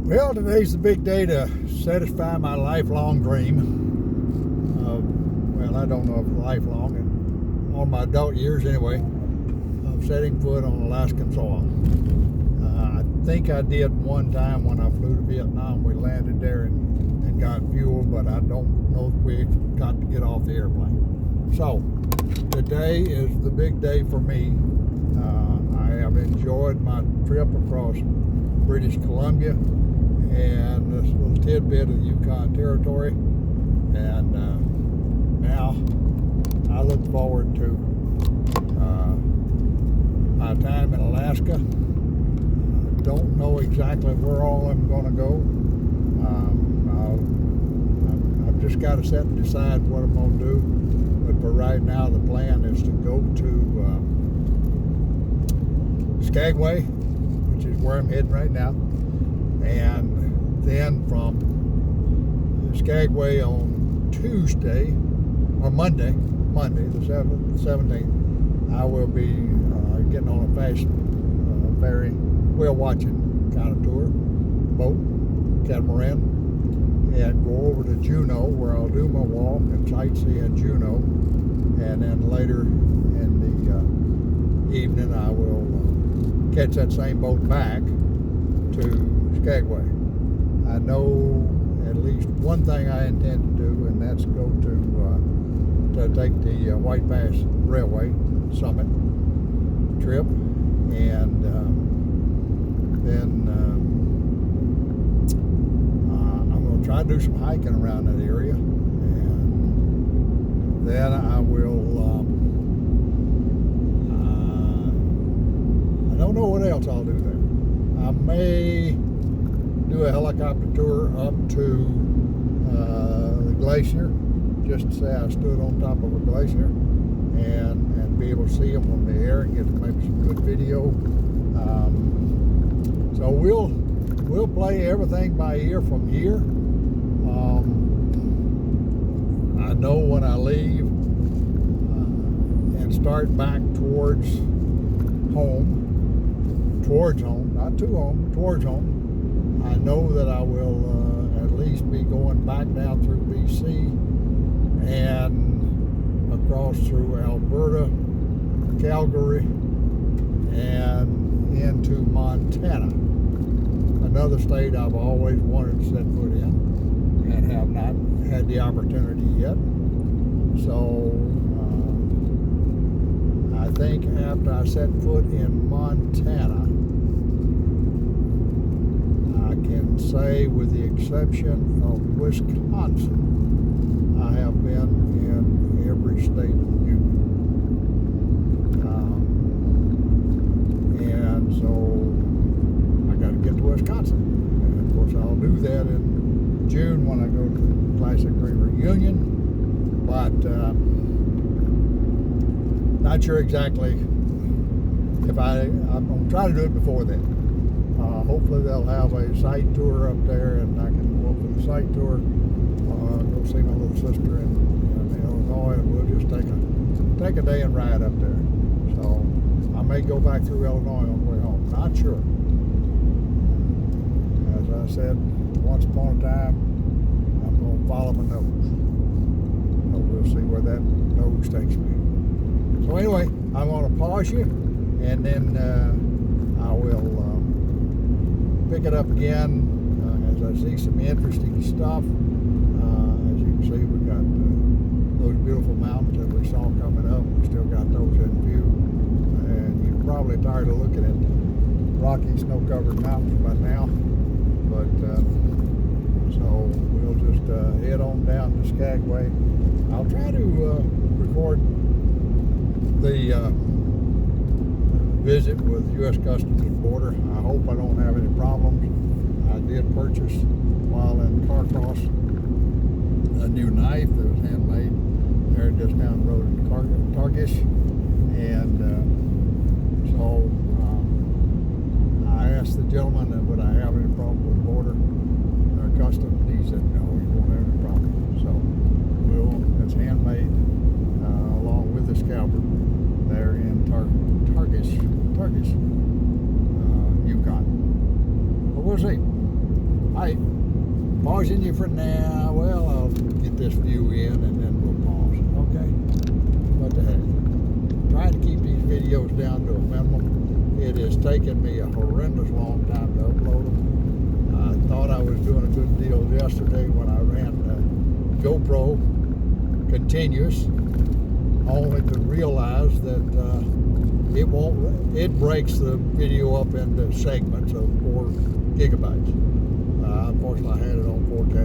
Well, today's the big day to satisfy my lifelong dream of, well, I don't know if lifelong, and all my adult years anyway, of setting foot on Alaskan soil. I think I did one time when I flew to Vietnam. We landed there and got fuel, but I don't know if we got to get off the airplane. So, today is the big day for me. I have enjoyed my trip across British Columbia and this little tidbit of the Yukon territory, and now I look forward to my time in Alaska. Don't know exactly where all I'm going to go. I've just got to sit and decide what I'm going to do, but for right now the plan is to go to Skagway, which is where I'm heading right now, and then from Skagway on Tuesday or Monday the 17th, I will be getting on a fast ferry, whale watching kind of tour, boat, catamaran, and go over to Juneau, where I'll do my walk and sightsee in Juneau, and then later in the evening I will catch that same boat back to Skagway. I know at least one thing I intend to do, and that's go to take the White Pass Railway Summit trip, and then I'm going to try to do some hiking around that area, and then I will I don't know what else I'll do there. I may do a helicopter tour up to the glacier, just to say I stood on top of a glacier and be able to see them from the air and get maybe some good video. So we'll play everything by ear from here. I know when I leave and start back towards home, not to home, towards home, I know that I will at least be going back down through BC and across through Alberta, Calgary, and into Montana, another state I've always wanted to set foot in and have not had the opportunity yet. So I think after I set foot in Montana, I can say, with the exception of Wisconsin, I have been in every state of the Union. And so I got to get to Wisconsin. And of course I'll do that in June when I go to the Classic Green Reunion. But not sure exactly if I'm going to try to do it before then. Hopefully they'll have a site tour up there, and I can go up for the site tour, go see my little sister in Illinois, and we'll just take a day and ride up there. So I may go back through Illinois on the way home. Not sure. As I said once upon a time, I'm going to follow my nose. So we'll see where that nose takes me. So anyway, I'm going to pause you, and then I will pick it up again as I see some interesting stuff. As you can see, we've got those beautiful mountains that we saw coming up. We still got those in view, and you're probably tired of looking at rocky, snow-covered mountains by now. But so we'll just head on down to Skagway. I'll try to record the visit with U.S. Customs and Border. I hope I don't have any problems. I did purchase, while in Carcross, a new knife that was handmade there just down the road in Carcross, and so I asked the gentleman would I have any problem with Border or Customs. He said no, he won't have any problem. So it's handmade along with the scalper there in Carcross, Yukon. But we'll see. Alright, pausing you for now. Well, I'll get this view in and then we'll pause. Okay? What the heck? Trying to keep these videos down to a minimum. It has taken me a horrendous long time to upload them. I thought I was doing a good deal yesterday when I ran GoPro continuous, only to realize that it breaks the video up into segments of 4 gigabytes. Unfortunately, I had it on 4K.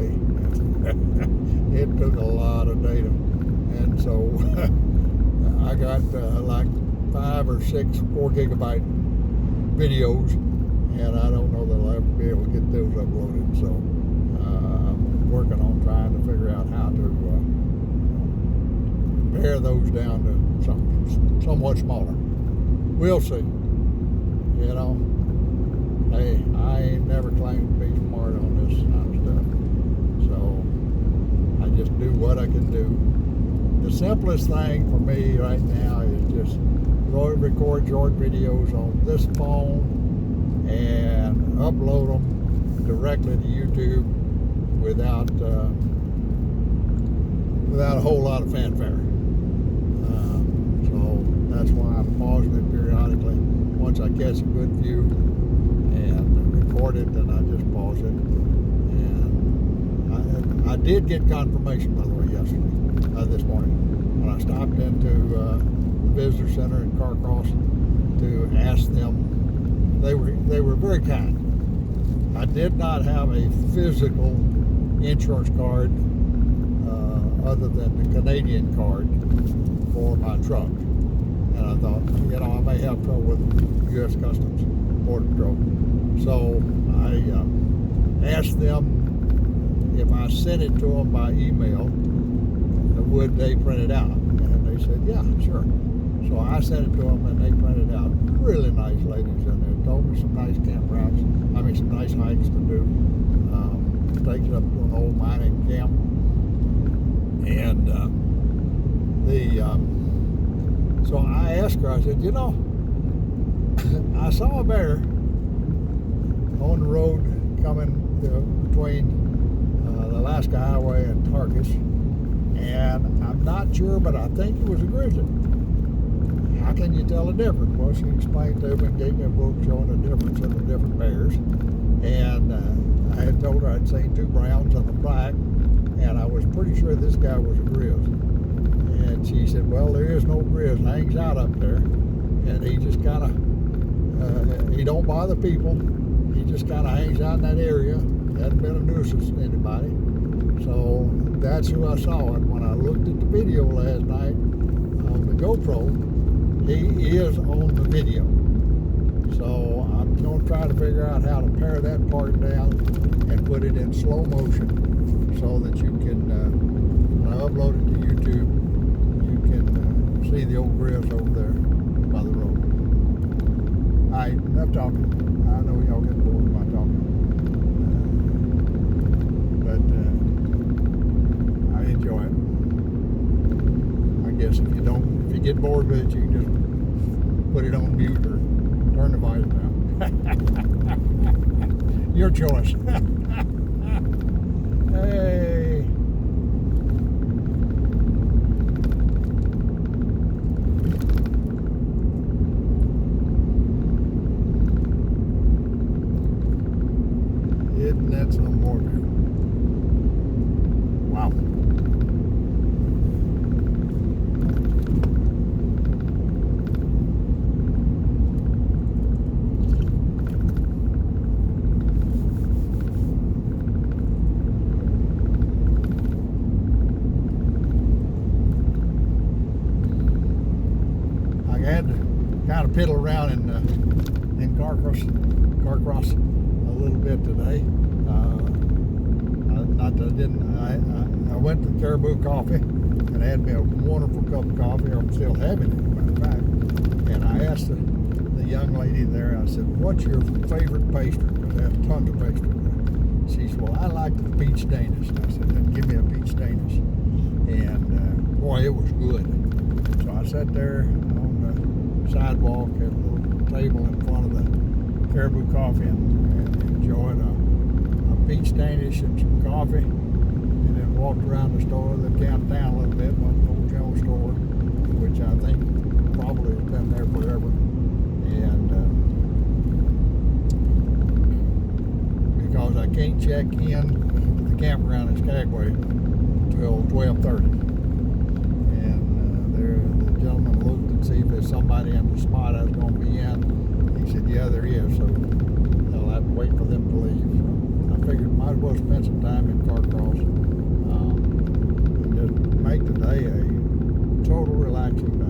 It took a lot of data, and so I got like 5 or 6 4 gigabyte videos, and I don't know that I'll ever be able to get those uploaded. So I'm working on trying to figure out how to pare those down to somewhat smaller. We'll see. You know, hey, I ain't never claimed to be smart on this kind of stuff. So I just do what I can do. The simplest thing for me right now is just record short videos on this phone and upload them directly to YouTube without a whole lot of fanfare. So that's why I'm pausing it periodically. Once I catch a good view and record it, then I just pause it. And I did get confirmation, by the way, yesterday, this morning, when I stopped into the visitor center in Carcross to ask them. They were very kind. I did not have a physical insurance card other than the Canadian card for my truck. And I thought, you know, I may have trouble with U.S. Customs Border Patrol. So I asked them if I sent it to them by email, would they print it out? And they said, yeah, sure. So I sent it to them and they printed it out. Really nice ladies in there. Told me some nice campgrounds. I mean, some nice hikes to do. Takes it up to an old mining camp. And so I asked her, I said, you know, I saw a bear on the road coming between the Alaska Highway and Carcross, and I'm not sure, but I think it was a grizzly. How can you tell the difference? Well, she explained to me and gave me a book showing the difference in the different bears. And I had told her I'd seen 2 browns and a black, and I was pretty sure this guy was a grizz. And she said, well, there is no grizz, hangs out up there, and he just kind of, he don't bother people. He just kind of hangs out in that area. Hasn't been a nuisance to anybody. So that's who I saw. And when I looked at the video last night on the GoPro, he is on the video. So I'm going to try to figure out how to pare that part down and put it in slow motion so that you can, when I upload it to YouTube, you can see the old grills over there by the road. All right, enough talking. I know y'all get bored of my talking. But I enjoy it. I guess if you get bored with it, you can just put it on mute or turn the volume down. Your choice. Hey. Isn't that some more view? Wow. I had to kind of piddle around in Carcross a little bit today. Not that I didn't. I went to Caribou Coffee and had me a wonderful cup of coffee. I'm still having it, matter of fact. And I asked the young lady there, I said, what's your favorite pastry? Because they have tons of pastry. She said, well, I like the peach Danish. And I said, then give me a peach Danish. And boy, it was good. So I sat there on the sidewalk at a little table in front of the Caribou Coffee and enjoyed a beach Danish and some coffee, and then walked around the store, then camped down a little bit, went to the old general store, which I think probably has been there forever. And because I can't check in the campground in Skagway until 12:30. And the gentleman looked and see if there's somebody in the spot I was going to be in. He said, yeah, there is, so I'll have to wait for them to leave. So I figured might as well spend some time in Carcross and just make today a total relaxing day.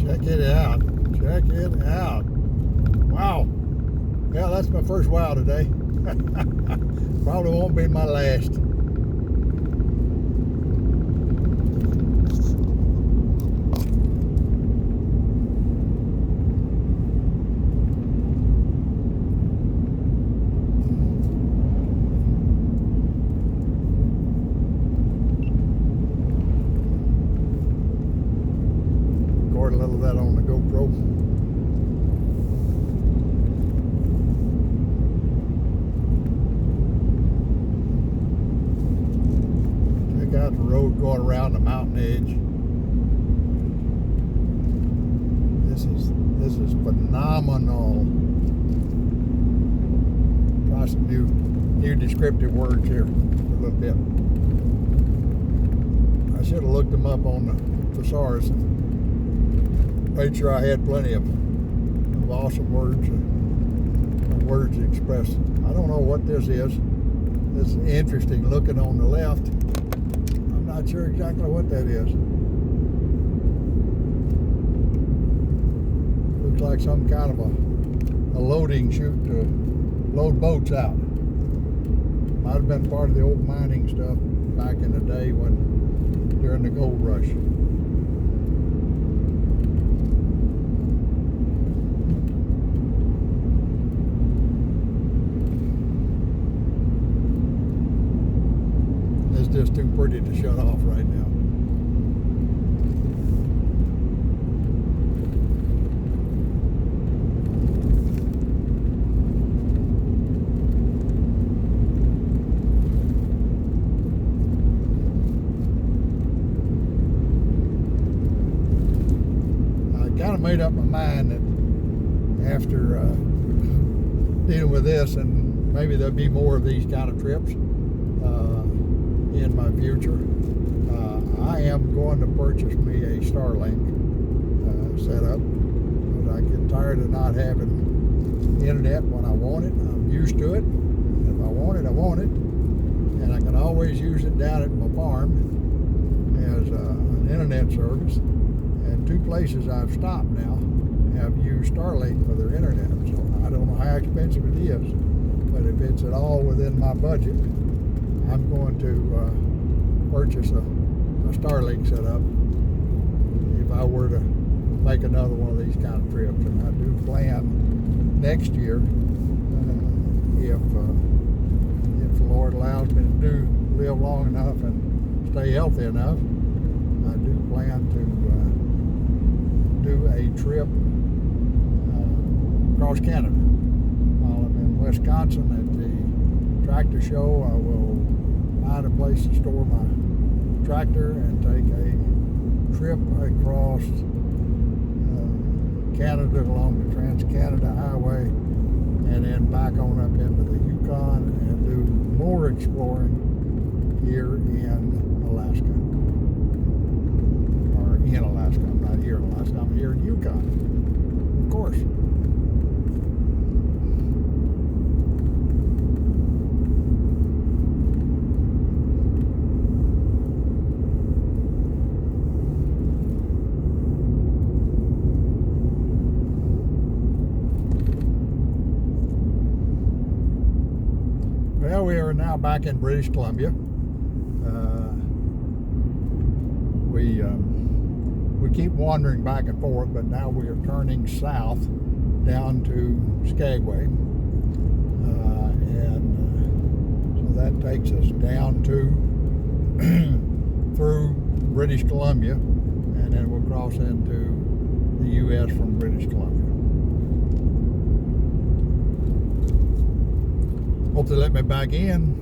Check it out. Wow. Yeah, that's my first wow today. Probably won't be my last. Record a little of that on the GoPro. Out the road going around the mountain edge. This is phenomenal. Try some new descriptive words here a little bit. I should have looked them up on the thesaurus and made sure I had plenty of awesome words to express. I don't know what this is. It's interesting looking on the left. Not sure exactly what that is. Looks like some kind of a loading chute to load boats out. Might have been part of the old mining stuff back in the day during the gold rush. It's just too pretty to shut off right now. I kind of made up my mind that after dealing with this, and maybe there'll be more of these kind of trips in my future, I am going to purchase me a Starlink setup, because I get tired of not having internet when I want it. I'm used to it. If I want it, I want it, and I can always use it down at my farm as an internet service. And two places I've stopped now have used Starlink for their internet, so I don't know how how expensive it is. But if it's at all within my budget, I'm going to purchase a Starlink setup if I were to make another one of these kind of trips. And I do plan next year, if the Lord allows me to live long enough and stay healthy enough, I do plan to do a trip across Canada. While I'm in Wisconsin at the tractor show, I will find a place to store my tractor and take a trip across Canada along the Trans-Canada Highway, and then back on up into the Yukon and do more exploring here in Alaska. Or in Alaska. I'm not here in Alaska. I'm here in Yukon, of course. Well, we are now back in British Columbia. We keep wandering back and forth, but now we are turning south down to Skagway, and so that takes us down to through British Columbia, and then we'll cross into the U.S. from British Columbia. Hope they let me back in,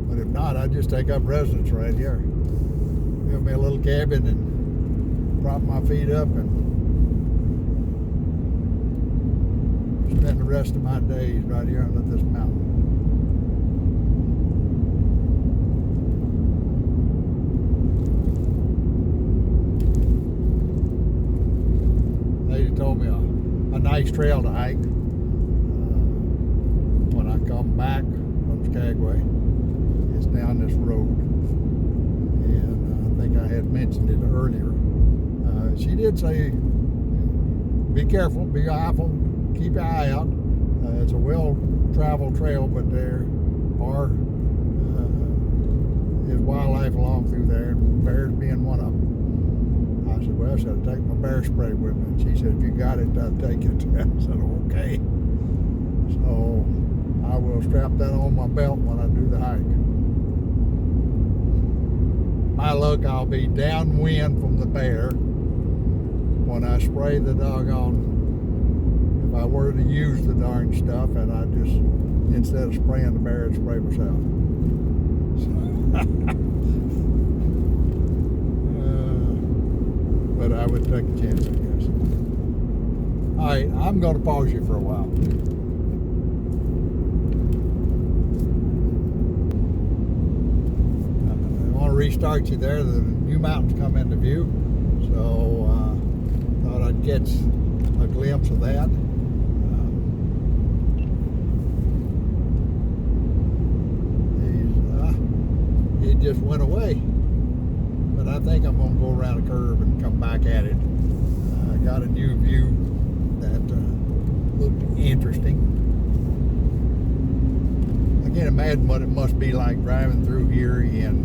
but if not, I'd just take up residence right here. Give me a little cabin and prop my feet up and spend the rest of my days right here under this mountain. Lady told me a nice trail to hike. When I come back from Skagway, it's down this road, and I think I had mentioned it earlier. She did say, be careful, be careful, keep your eye out. It's a well-traveled trail, but there are is wildlife along through there, and bears being one of them. I said, well, I should take my bear spray with me. And she said, if you got it, I'll take it. I said, okay. So I will strap that on my belt when I do the hike. My luck, I'll be downwind from the bear when I spray the doggone, if I were to use the darn stuff, and I just, instead of spraying the bear, I'd spray myself. But I would take a chance, I guess. All right, I'm going to pause you for a while. Restart you there. The new mountains come into view, so thought I'd catch a glimpse of that. He just went away, but I think I'm going to go around a curve and come back at it. I got a new view that looked interesting. I can't imagine what it must be like driving through here in,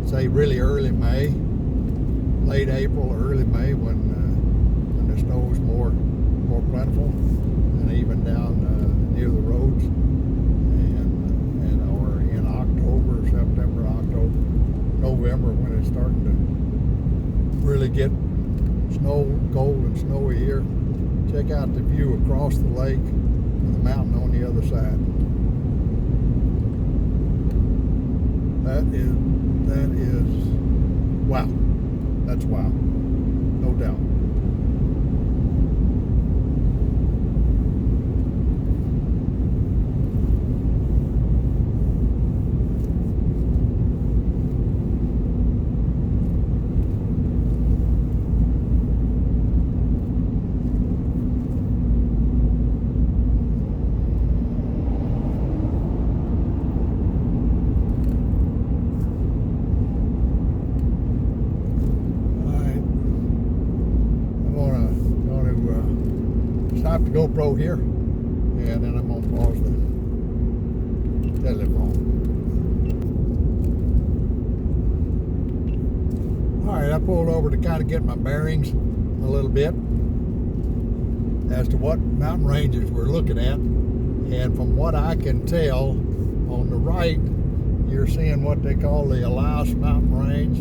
say, really early May, late April or early May, when the snow is more plentiful, and even down near the roads, and or in October, September, October, November, when it's starting to really get cold and snowy here. Check out the view across the lake with the mountain on the other side. That is, wow. That's wow. No doubt. Stop the GoPro here. And then I'm gonna pause the telephone. All right, I pulled over to kind of get my bearings a little bit as to what mountain ranges we're looking at. And from what I can tell, on the right, you're seeing what they call the Elias Mountain Range,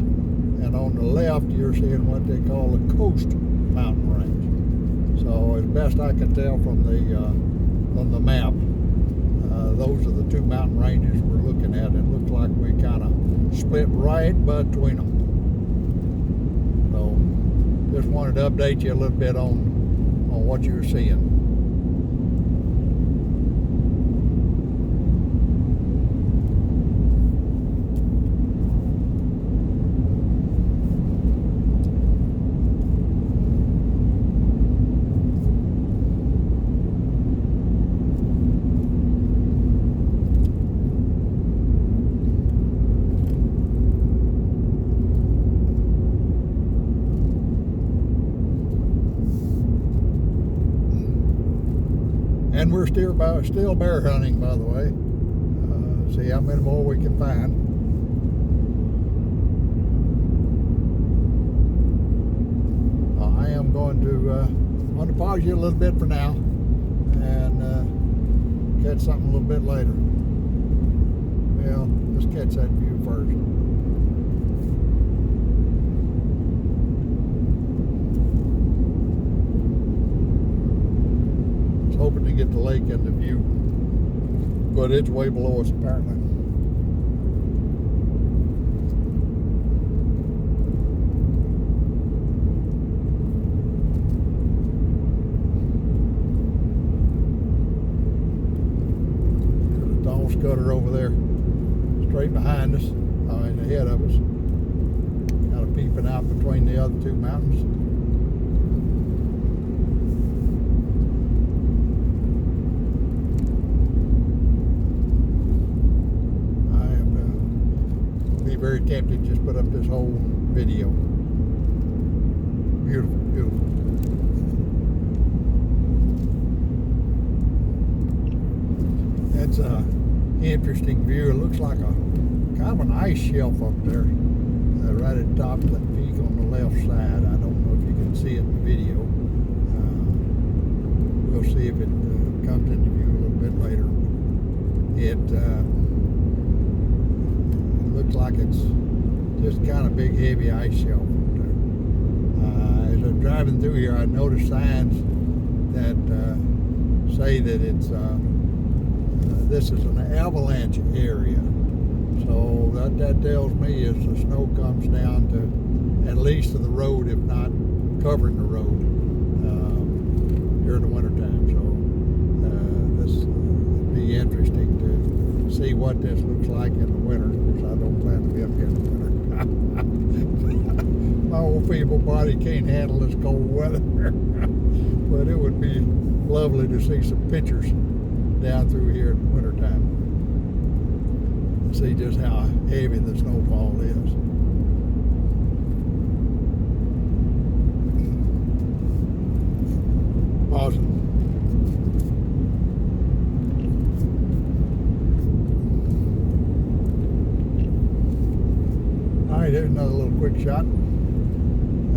and on the left, you're seeing what they call the Coast Mountain Range. So as best I can tell from the map, those are the two mountain ranges we're looking at. It looks like we kind of split right between them. So just wanted to update you a little bit on what you're seeing. And we're still bear hunting, by the way. See how many more we can find. I am going to pause you a little bit for now and catch something a little bit later. Well, let's catch that view first. Hoping to get the lake in the view, but it's way below us apparently. There's a dog scudder over there, straight behind us, ahead of us, kind of peeping out between the other two mountains. Very tempted to just put up this whole video. Beautiful, beautiful. That's an interesting view. It looks like a kind of an ice shelf up there, right at the top of that peak on the left side. I don't know if you can see it in the video. We'll see if it comes into view a little bit later. It looks like it's just kind of big, heavy ice shelf up there. As I'm driving through here, I noticed signs that say that it's this is an avalanche area. So that tells me is the snow comes down to at least to the road, if not covering the road during the wintertime. So this would be interesting to see what this looks like in the winter, because I don't plan to be up here in the winter. My old feeble body can't handle this cold weather. But it would be lovely to see some pictures down through here in the wintertime and see just how heavy the snowfall is. Pausing. Alright, there's another little quick shot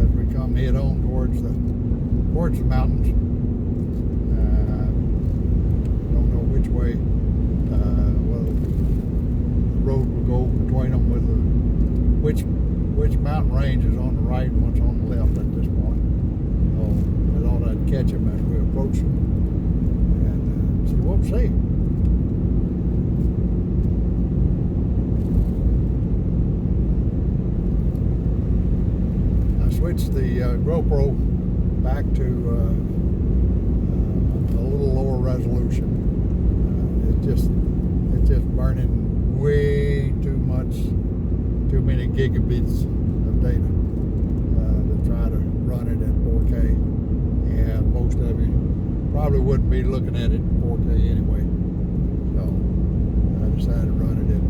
as we come head on towards the mountains. Don't know which way well, the road will go between them, with which mountain range is on the right and what's on the left at this point. So I thought I'd catch them as we approach them and see what we see. Switched the GoPro back to a little lower resolution. It's just burning way too many gigabits of data to try to run it at 4K, and most of you probably wouldn't be looking at it in 4K anyway. So I decided to run it at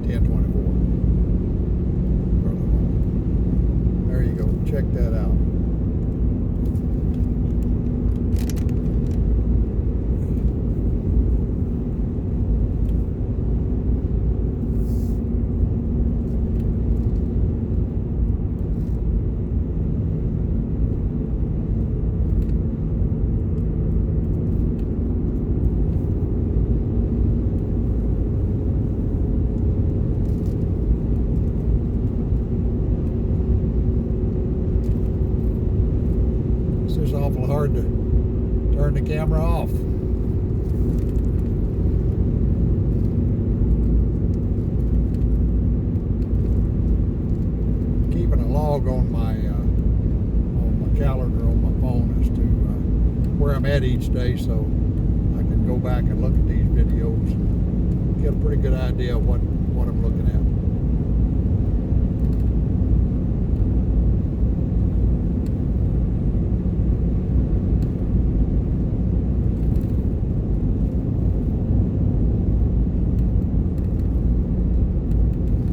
1024. There you go. Check that out. hard to turn the camera off. Keeping a log on my calendar on my phone as to where I'm at each day, so I can go back and look at these videos and get a pretty good idea of what I'm looking at.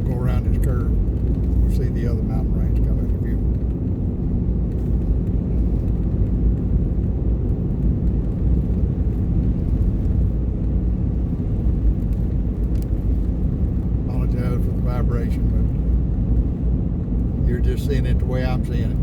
Go around this curve, we'll see the other mountain range come into view. Apologize for the vibration, but you're just seeing it the way I'm seeing it.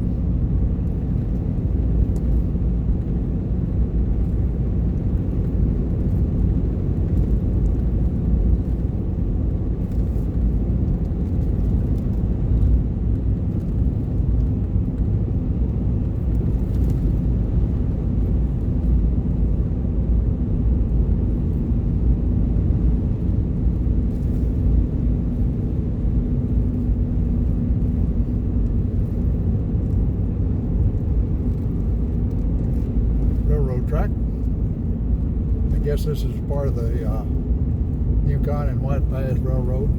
Track. I guess this is part of the Yukon and White Pass Railroad.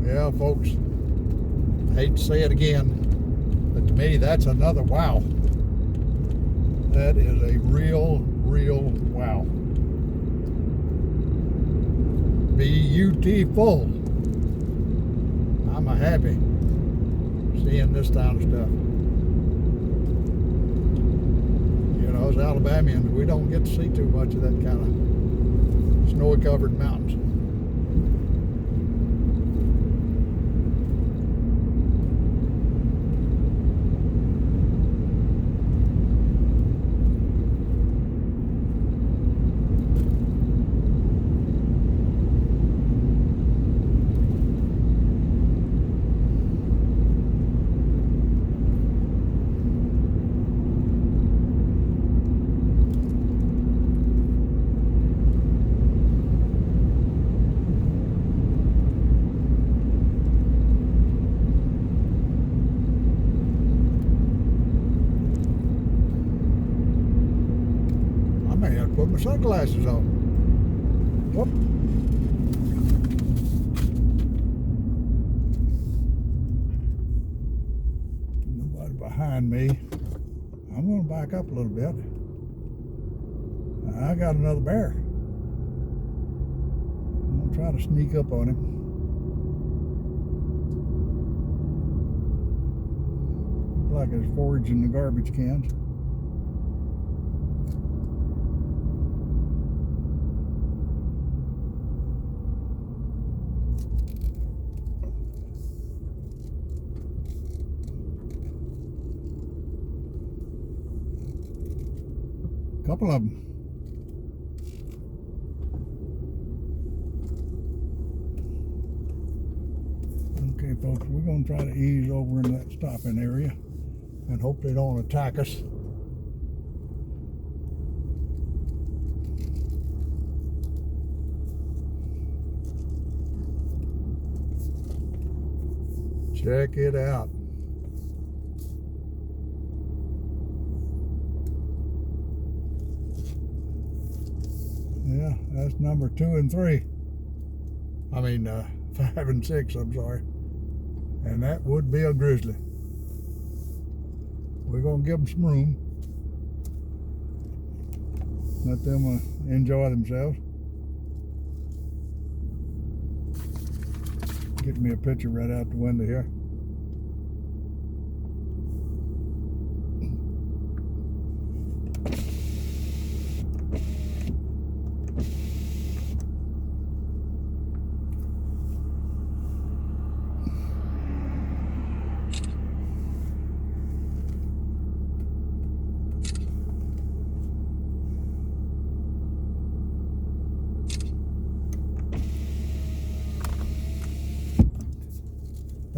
Yeah, folks. I hate to say it again, but to me that's another wow. That is a real wow. Beautiful. I'm happy seeing this kind of stuff. You know, as Alabamians, we don't get to see too much of that kind of snowy covered mountains. Put my sunglasses on. Whoop. Nobody behind me. I'm going to back up a little bit. I got another bear. I'm going to try to sneak up on him. Looks like there's forage in the garbage cans. Couple of them. Okay, folks, we're going to try to ease over in that stopping area and hope they don't attack us. Check it out. Yeah, that's number 2 and 3. I mean, 5 and 6, I'm sorry. And that would be a grizzly. We're going to give them some room. Let them enjoy themselves. Get me a picture right out the window here.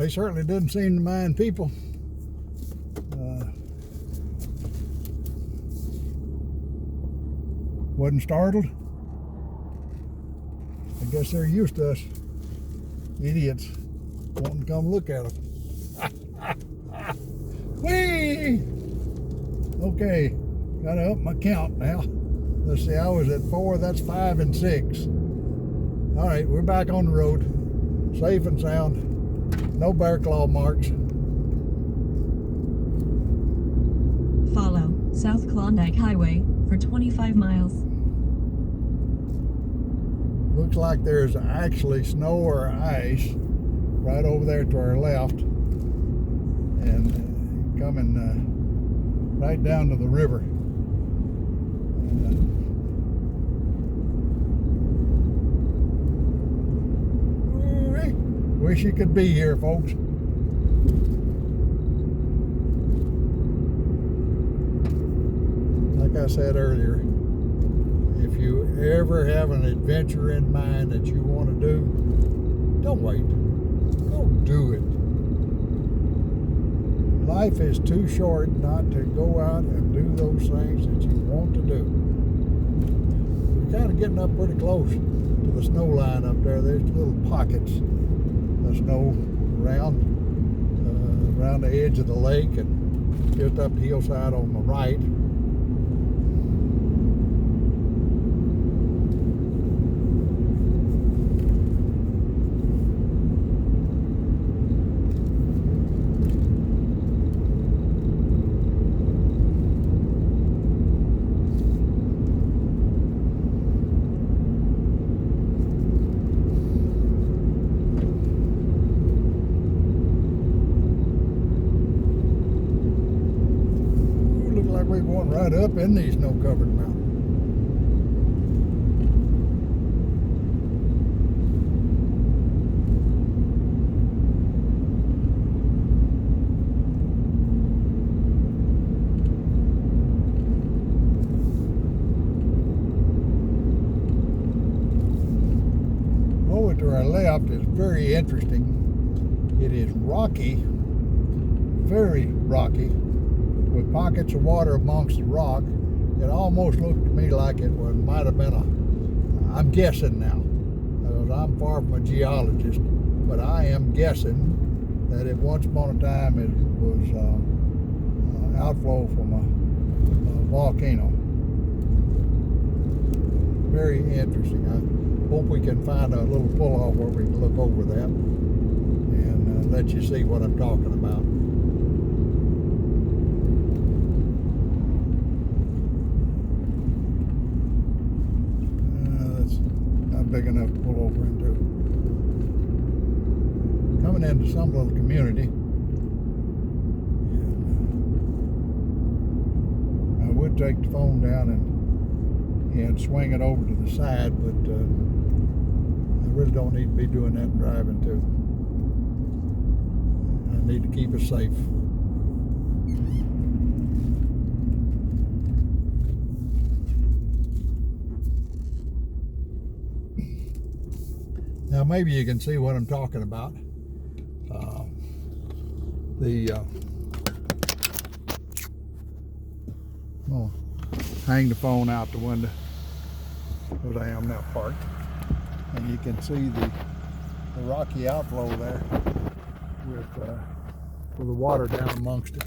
They certainly didn't seem to mind people. Wasn't startled. I guess they're used to us idiots wanting to come look at them. Whee! Okay, gotta up my count now. Let's see, I was at 4, that's 5 and 6. All right, we're back on the road, safe and sound, no bear claw marks. Follow South Klondike Highway for 25 miles. Looks like there's actually snow or ice right over there to our left, and coming right down to the river. Wish you could be here, folks. Like I said earlier, if you ever have an adventure in mind that you want to do, don't wait. Go do it. Life is too short not to go out and do those things that you want to do. We're kind of getting up pretty close to the snow line up there. There's little pockets of snow around the edge of the lake and just up the hillside on the right. We're going right up in these snow-covered mountains. Over to our left is very interesting. It is rocky, very rocky, with pockets of water amongst the rock. It almost looked to me like it might have been I'm guessing now, because I'm far from a geologist, but I am guessing that at once upon a time it was outflow from a volcano. Very interesting. I hope we can find a little pull-off where we can look over that and let you see what I'm talking about. Big enough to pull over into. Coming into some little community. I would take the phone down and swing it over to the side, but I really don't need to be doing that and driving too. I need to keep us safe. Now maybe you can see what I'm talking about. I'll hang the phone out the window because I am now parked, and you can see the rocky outflow there with the water down amongst it.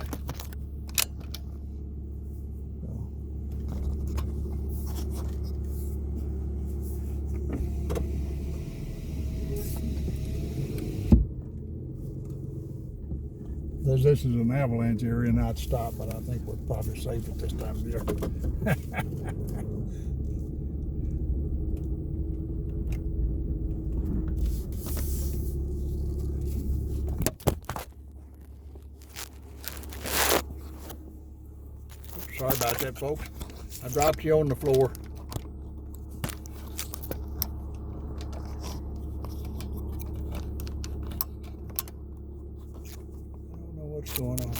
This is an avalanche area, not stop, but I think we're probably safe at this time of year. Sorry about that, folks. I dropped you on the floor. What's going on?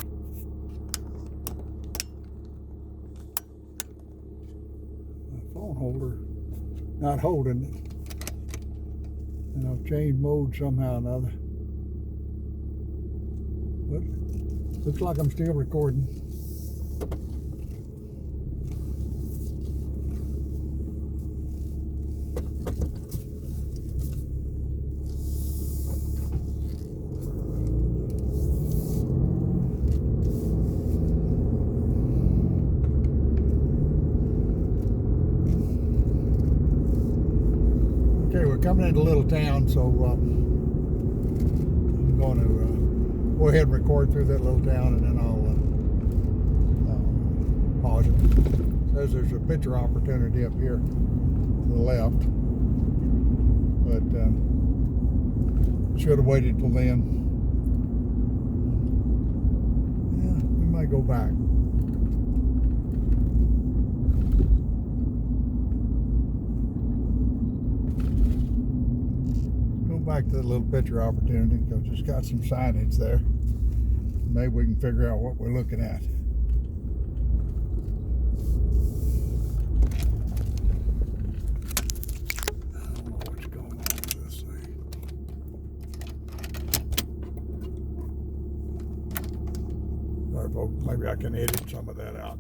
My phone holder not holding it, and I've changed mode somehow or another. but looks like I'm still recording. Okay, we're coming into a little town, so I'm going to go ahead and record through that little town, and then I'll pause it. It says there's a picture opportunity up here to the left, but should have waited till then. Yeah, we might go back. Back to the little picture opportunity because it's got some signage there. Maybe we can figure out what we're looking at. I don't know what's going on with this thing. Sorry folks, maybe I can edit some of that out.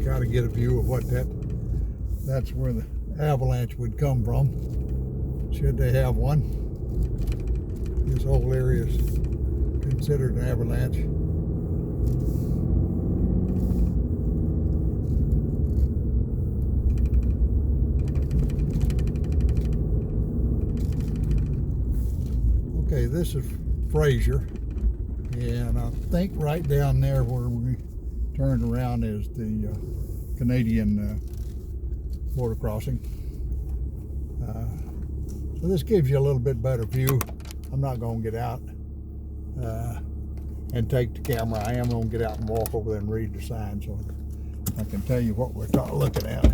Got to get a view of what that's where the avalanche would come from, should they have one. This whole area is considered an avalanche. Okay, this is Fraser, and I think right down there where we turned around is the Canadian border crossing. So this gives you a little bit better view. I'm not going to get out and take the camera. I am going to get out and walk over there and read the sign so I can tell you what we're looking at.